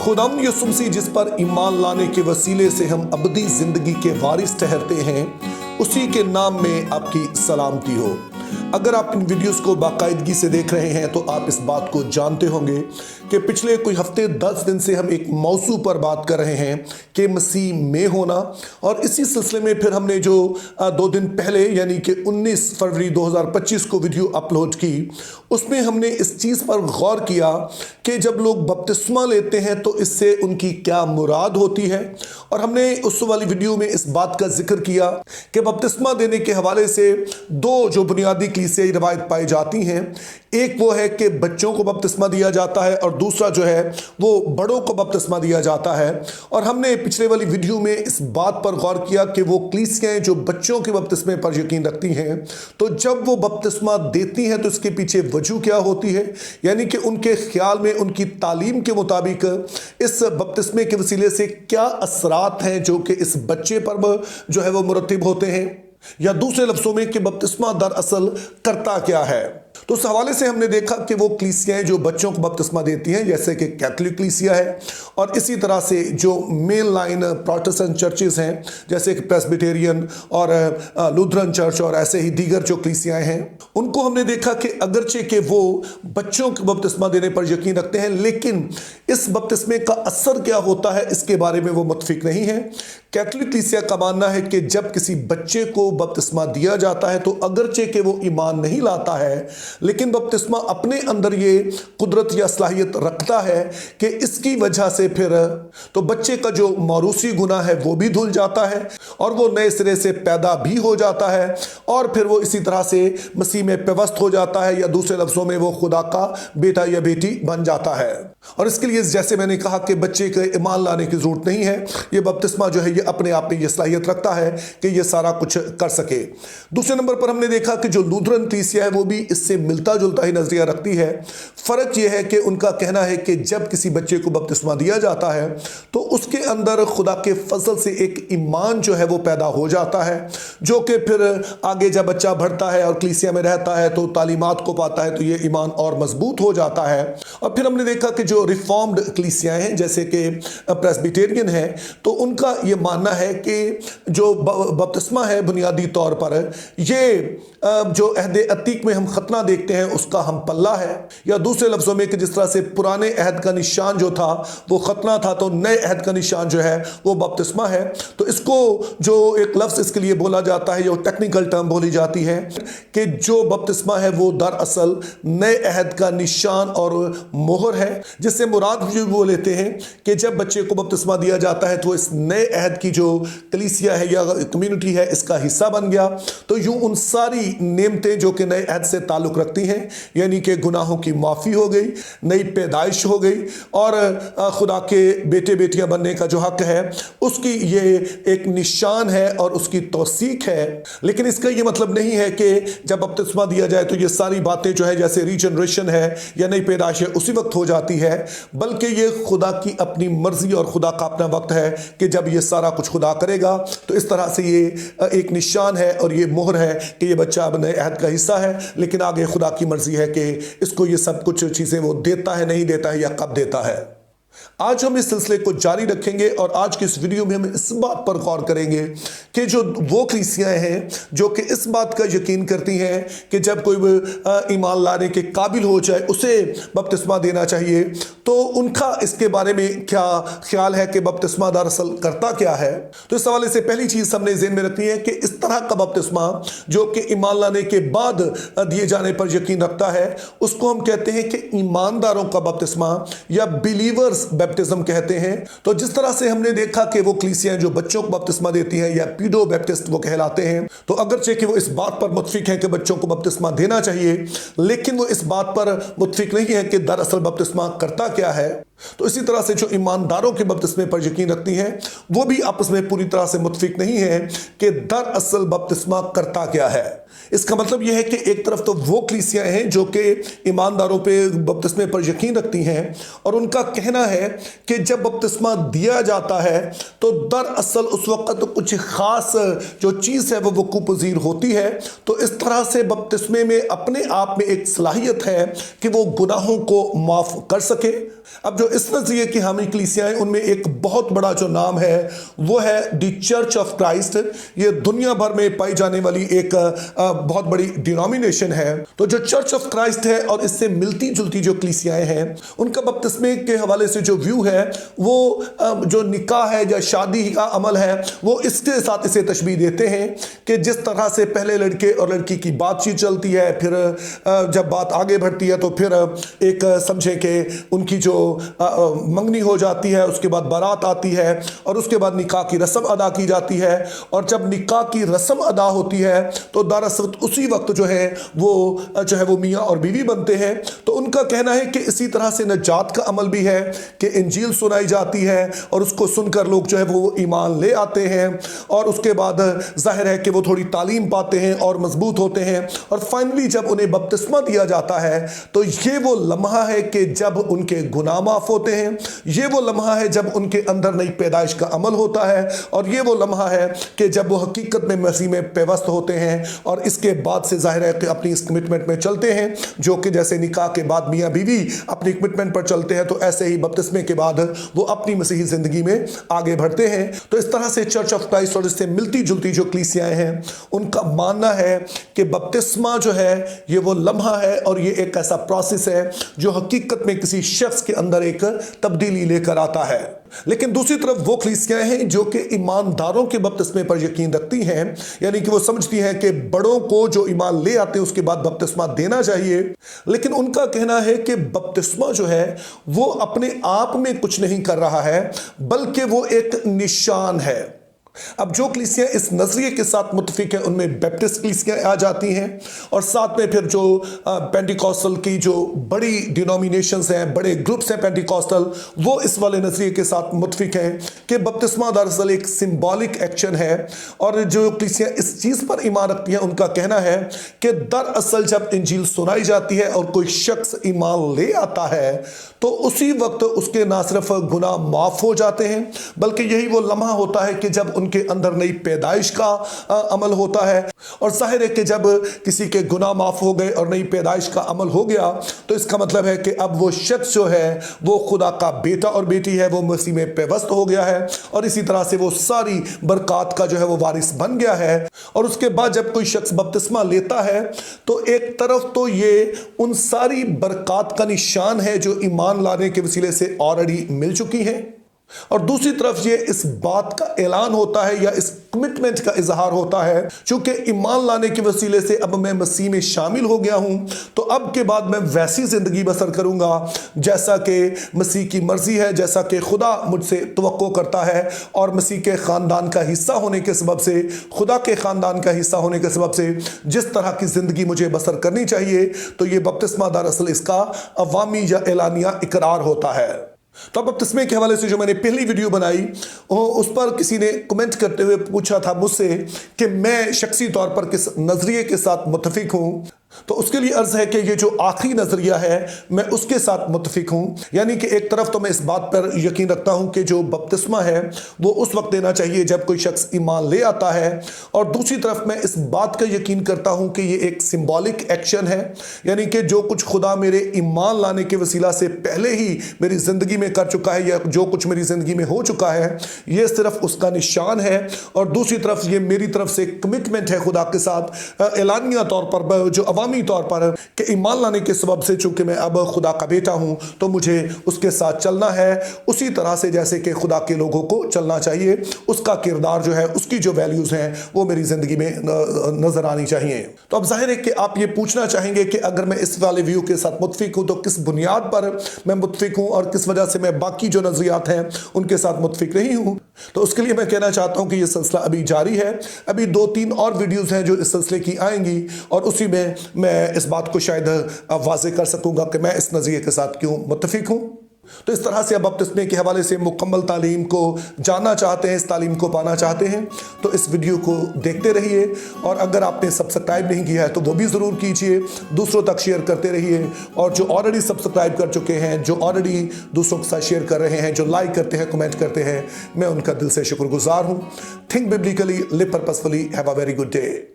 खुदाम यसुम मसीह जिस पर ईमान लाने के वसीले से हम अबदी जिंदगी के वारिस ठहरते हैं, उसी के नाम में आपकी सलामती हो। अगर आप इन वीडियोस को बाकायदगी से देख रहे हैं तो आप इस बात को जानते होंगे कि पिछले कोई हफ्ते 10 दिन से हम एक मौजू पर बात कर रहे हैं कि मसीह में होना। और इसी सिलसिले में फिर हमने जो 2 दिन पहले यानी कि 19 फरवरी 2025 को वीडियो अपलोड की, उसमें हमने इस चीज़ पर गौर किया कि जब लोग बपतिस्मा लेते हैं तो इससे उनकी क्या मुराद होती है। और हमने उस वाली वीडियो में इस बात का जिक्र किया कि बपतिस्मा देने के हवाले से 2 जो बुनियादी कलीसियाई रवायत पाई जाती हैं, एक वो है कि बच्चों को बपतिस्मा दिया जाता है और दूसरा जो है वो बड़ों को बपतिस्मा दिया जाता है। और हमने पिछले वाली वीडियो में इस बात पर गौर किया कि वो कलीसियाएं जो बच्चों के बपतिस्मे पर यकीन रखती हैं, तो जब वो बपतिस्मा देती हैं तो इसके पीछे वजह क्या होती है, यानी कि उनके ख्याल में उनकी तालीम के मुताबिक इस बपतिस्मे के वसीले से क्या असरात हैं जो कि इस बच्चे पर जो है वो मुरतब होते हैं, या दूसरे लफ्ज़ों में कि बपतिस्मा दरअसल करता क्या है। तो उस हवाले से हमने देखा कि वो कलीसियाएं जो बच्चों को बपतिस्मा देती हैं, जैसे कि कैथोलिक कलीसिया है, और इसी तरह से जो मेन लाइन प्रोटेस्टेंट चर्चेस हैं जैसे कि प्रेस्बिटेरियन और लूथरन चर्च और ऐसे ही दीगर जो कलीसियाएं हैं, उनको हमने देखा कि अगरचे कि वो बच्चों को बपतिस्मा देने पर यकीन रखते हैं, लेकिन इस बपतिस्मे का असर क्या होता है इसके बारे में वो मुत्तफिक नहीं है। कैथोलिक कलीसिया का मानना है कि जब किसी बच्चे को बपतिस्मा दिया जाता है तो अगरचे कि वो ईमान नहीं लाता है, लेकिन बपतिस्मा अपने अंदर ये कुदरत या सलाहियत रखता है कि इसकी वजह से फिर तो बच्चे का जो मौरूसी गुनाह है वो भी धुल जाता है और वो नए सिरे से पैदा भी हो जाता है, और फिर वो इसी तरह से मसीह में पेवस्त हो जाता है, या दूसरे लफ्ज़ों में वो खुदा का बेटा या बेटी बन जाता है। और इसके लिए जैसे मैंने कहा कि बच्चे के ईमान लाने की ज़रूरत नहीं है, ये बपतिस्मा जो है ये अपने आप में ये सलाहियत रखता है कि ये सारा कुछ कर सके। दूसरे नंबर पर हमने देखा कि जो लूथरन कलीसिया है वो भी इससे मिलता जुलता ही नजरिया रखती है। फ़र्क ये है कि उनका कहना है कि जब किसी बच्चे को बपतिस्मा दिया जाता है तो उसके अंदर खुदा के फजल से एक ईमान जो है वो पैदा हो जाता है, जो कि फिर आगे जब बच्चा बढ़ता है और कलीसिया में रहता है तो तालीमात को पाता है तो ये ईमान और मजबूत हो जाता है। और फिर हमने देखा कि जो रिफॉर्म्ड कलीसियाएं हैं जैसे कि प्रेस्बिटेरियन है, तो उनका ये मानना है कि जो बपतिस्मा है बुनियादी तौर पर ये जो अहद अतीक में हम खतना देखते हैं उसका हम पल्ला है, या दूसरे लफ्ज़ों में कि जिस तरह से पुराने अहद का निशान जो था वो खतना था, तो नए अहद का निशान जो है वो बपतिस्मा है। तो इसको जो एक लफ्ज़ इसके लिए बोला जाता है, जो टेक्निकल टर्म बोली जाती है कि जो बपतिस्मा है वो दरअसल नए अहद का निशान और मोहर है, जिससे मुराद वो लेते हैं कि जब बच्चे को बपतिस्मा दिया जाता है तो इस नए अहद की जो कलीसिया है या कम्युनिटी है इसका हिस्सा बन गया। तो यूं उन सारी नेमतें जो कि नए अहद से ताल्लुक़ रखती हैं, यानी कि गुनाहों की माफ़ी हो गई, नई पैदाइश हो गई, और खुदा के बेटे बेटियां बनने का जो हक है उसकी ये एक निशान है और उसकी तौसीक है। लेकिन इसका ये मतलब नहीं है कि जब बपतिस्मा दिया जाए तो ये सारी बातें जो है जैसे रीजनरेशन है या नई पैदाइश है उसी वक्त हो जाती है, बल्कि ये खुदा की अपनी मर्जी और खुदा का अपना वक्त है कि जब ये सारा कुछ खुदा करेगा। तो इस तरह से ये एक निशान है और ये मोहर है कि ये बच्चा अब नए अहद का हिस्सा है, लेकिन आगे खुदा की मर्जी है कि इसको ये सब कुछ चीज़ें वो देता है, नहीं देता है, या कब देता है। आज हम इस सिलसिले को जारी रखेंगे और आज की इस वीडियो में हम इस बात पर गौर करेंगे कि जो वो कलीसियाएं हैं जो कि इस बात का यकीन करती हैं कि जब कोई ईमान लाने के काबिल हो जाए उसे बपतिस्मा देना चाहिए, तो उनका इसके बारे में क्या ख्याल है कि बपतिस्मा दरअसल करता क्या है। तो इस हवाले से पहली चीज़ हमने ज़हन में रखनी है कि इस तरह का बपतिस्मा जो कि ईमान लाने के बाद दिए जाने पर यकीन रखता है उसको हम कहते हैं कि ईमानदारों का बपतिस्मा या बिलीवर्स बैप्टिज्म कहते हैं। तो जिस तरह से हमने देखा कि वो कलीसियाएं जो बच्चों को बपतिस्मा देती हैं या पीडो बैप्टिस्ट वो कहलाते हैं, तो अगरचे कि वो इस बात पर मुत्तफिक हैं कि बच्चों को बपतिस्मा देना चाहिए, लेकिन वो इस बात पर मुत्तफिक नहीं है कि दरअसल बपतिस्मा करता क्या है। तो इसी तरह से जो ईमानदारों के बपतिस्मे पर यकीन रखती हैं वो भी आपस में पूरी तरह से मुत्तफिक नहीं है कि दरअसल बपतिस्मा करता क्या है। इसका मतलब यह है कि एक तरफ तो वो कलीसियाएं हैं जो कि ईमानदारों पे बपतिस्मे पर यकीन रखती हैं और उनका कहना मानना है कि जब बपतिस्मा दिया जाता है तो दरअसल उस वक्त कुछ खास जो चीज़ है वो वकूअ पज़ीर होती है। तो इस तरह से बपतिस्मे में अपने आप में एक सलाहियत है कि वो गुनाहों को माफ़ कर सके। अब जो इस नज़रिए की हामी कलीसियाएं, उनमें एक बहुत बड़ा जो नाम है वो है दी चर्च ऑफ क्राइस्ट। ये दुनिया भर में पाई जाने वाली एक बहुत बड़ी डिनोमिनेशन है। तो जो चर्च ऑफ क्राइस्ट है और इससे मिलती जुलती जो कलीसियाएं हैं, उनका बपतिस्मे के हवाले से जो व्यू है वो जो निकाह है या शादी का अमल है वो इसके साथ इसे तशबीह देते हैं कि जिस तरह से पहले लड़के और लड़की की बातचीत चलती है, फिर जब बात आगे बढ़ती है तो फिर एक समझे कि उनकी जो मंगनी हो जाती है, उसके बाद बारात आती है और उसके बाद निकाह की रस्म अदा की जाती है। और जब निकाह की रस्म अदा होती है तो दरअसल उसी वक्त जो है वो मियाँ और बीवी बनते हैं। तो उनका कहना है कि इसी तरह से नजात का अमल भी है कि इंजील सुनाई जाती है और उसको सुनकर लोग जो है वो ईमान ले आते हैं और उसके बाद जाहिर है कि वो थोड़ी तालीम पाते हैं और मजबूत होते हैं। और फाइनली जब उन्हें बपतिस्मा दिया जाता है तो ये वो लम्हा है कि जब उनके गुनाह माफ होते हैं, ये वो लम्हा है जब उनके अंदर नई पैदाइश का अमल होता है और ये वो लम्हा है कि जब वो हकीकत में मसीह में पेवस्त होते हैं और इसके बाद से जाहिर है कि अपनी इस कमिटमेंट में चलते हैं, जो कि जैसे निकाह के बाद मियाँ बीवी अपनी कमिटमेंट पर चलते हैं तो ऐसे ही बपतिस्मे के बाद वो अपनी मसीही जिंदगी में आगे बढ़ते हैं। तो इस तरह से चर्च ऑफ क्राइस्ट और इससे मिलती जुलती जो कलीसियाएं हैं, उनका मानना है कि बपतिस्मा जो है ये वो लम्हा है और ये एक ऐसा प्रोसेस है जो हकीकत में किसी शख्स के अंदर एक तब्दीली लेकर आता है। लेकिन दूसरी तरफ वो कलीसियाएं हैं जो कि ईमानदारों के बपतिस्मे पर यकीन रखती हैं, यानी कि वो समझती हैं कि बड़ों को जो ईमान ले आते हैं उसके बाद बपतिस्मा देना चाहिए। लेकिन उनका कहना है कि बपतिस्मा जो है वो अपने आप में कुछ नहीं कर रहा है, बल्कि वो एक निशान है। अब जो कलीसियाँ इस नज़रिए के साथ मुत्तफिक है उनमें बैप्टिस्ट कलीसियाँ आ जाती हैं और साथ में फिर जो पेंटिकॉस्टल की जो बड़ी डिनोमिनेशंस हैं, बड़े ग्रुप्स हैं पेंटिकॉस्टल, वो इस वाले नज़रिए के साथ मुत्तफिक हैं कि बपतिस्मा दरअसल एक सिंबॉलिक एक्शन है। और जो कलीसियाँ इस चीज़ पर ईमान रखती हैं उनका कहना है कि दरअसल जब इंजील सुनाई जाती है और कोई शख्स ईमान ले आता है तो उसी वक्त उसके ना सिर्फ गुनाह माफ़ हो जाते हैं, बल्कि यही वो लम्हा होता है कि जब उनके अंदर नई पैदाइश का अमल होता है। और जाहिर है कि जब किसी के गुनाह माफ़ हो गए और नई पैदाइश का अमल हो गया तो इसका मतलब है कि अब वो शख्स जो है वो खुदा का बेटा और बेटी है, वो मसीह में पेवस्त हो गया है और इसी तरह से वो सारी बरक़ात का जो है वो वारिस बन गया है। और उसके बाद जब कोई शख्स बपतिस्मा लेता है तो एक तरफ तो ये उन सारी बरक़ात का निशान है जो ईमान लाने के वसीले से ऑलरेडी मिल चुकी हैं, और दूसरी तरफ ये इस बात का ऐलान होता है या इस कमिटमेंट का इजहार होता है, चूंकि ईमान लाने के वसीले से अब मैं मसीह में शामिल हो गया हूं तो अब के बाद मैं वैसी ज़िंदगी बसर करूंगा जैसा कि मसीह की मर्जी है, जैसा कि खुदा मुझसे तवक्को करता है। और मसीह के ख़ानदान का हिस्सा होने के सबब से, खुदा के ख़ानदान का हिस्सा होने के सबब से जिस तरह की ज़िंदगी मुझे बसर करनी चाहिए, तो ये बपतिस्मा दरअसल इसका अवामी या एलानिया इकरार होता है। तो अब बपतिस्मे के हवाले से जो मैंने पहली वीडियो बनाई उस पर किसी ने कमेंट करते हुए पूछा था मुझसे कि मैं शख्सी तौर पर किस नज़रिए के साथ मुत्तफिक हूँ। तो उसके लिए अर्ज़ है कि ये जो आखिरी नज़रिया है मैं उसके साथ मुत्तफिक हूँ, यानी कि एक तरफ तो मैं इस बात पर यकीन रखता हूँ कि जो बपतिस्मा है वो उस वक्त देना चाहिए जब कोई शख्स ईमान ले आता है, और दूसरी तरफ मैं इस बात का यकीन करता हूँ कि ये एक सिंबॉलिक एक्शन है, यानी कि जो कुछ खुदा मेरे ईमान लाने के वसीला से पहले ही मेरी ज़िंदगी में कर चुका है या जो कुछ मेरी ज़िंदगी में हो चुका है ये सिर्फ उसका निशान है। और दूसरी तरफ ये मेरी तरफ से कमिटमेंट है खुदा के साथ एलानिया तौर पर, जो अवामी तौर पर, कि ईमान लाने के सबब से चूंकि मैं अब खुदा का बेटा हूं तो मुझे उसके साथ चलना है उसी तरह से जैसे कि खुदा के लोगों को चलना चाहिए। उसका किरदार जो है, उसकी जो वैल्यूज़ हैं वो मेरी ज़िंदगी में नज़र आनी चाहिए। तो अब जाहिर है कि आप ये पूछना चाहेंगे कि अगर मैं इस वाले व्यू के साथ मुत्तफिक हूँ तो किस बुनियाद पर मैं मुत्तफिक हूँ और किस वजह से मैं बाकी जो नज़रियात हैं उनके साथ मुत्तफिक नहीं हूँ। तो उसके लिए मैं कहना चाहता हूँ कि ये सिलसिला अभी जारी है, अभी 2-3 और वीडियोज़ हैं जो इस सिलसिले की आएंगी और उसी में मैं इस बात को शायद वाज़े कर सकूंगा कि मैं इस नज़रिए के साथ क्यों मुत्तफिक हूँ। तो इस तरह से अब बपतिस्मे के हवाले से मुकम्मल तालीम को जानना चाहते हैं, इस तालीम को पाना चाहते हैं, तो इस वीडियो को देखते रहिए। और अगर आपने सब्सक्राइब नहीं किया है तो वो भी ज़रूर कीजिए, दूसरों तक शेयर करते रहिए। और जो ऑलरेडी सब्सक्राइब कर चुके हैं, जो ऑलरेडी दूसरों के साथ शेयर कर रहे हैं, जो लाइक करते हैं, कमेंट करते हैं, मैं उनका दिल से शुक्रगुजार हूँ। Think biblically, live purposefully, have a very good day.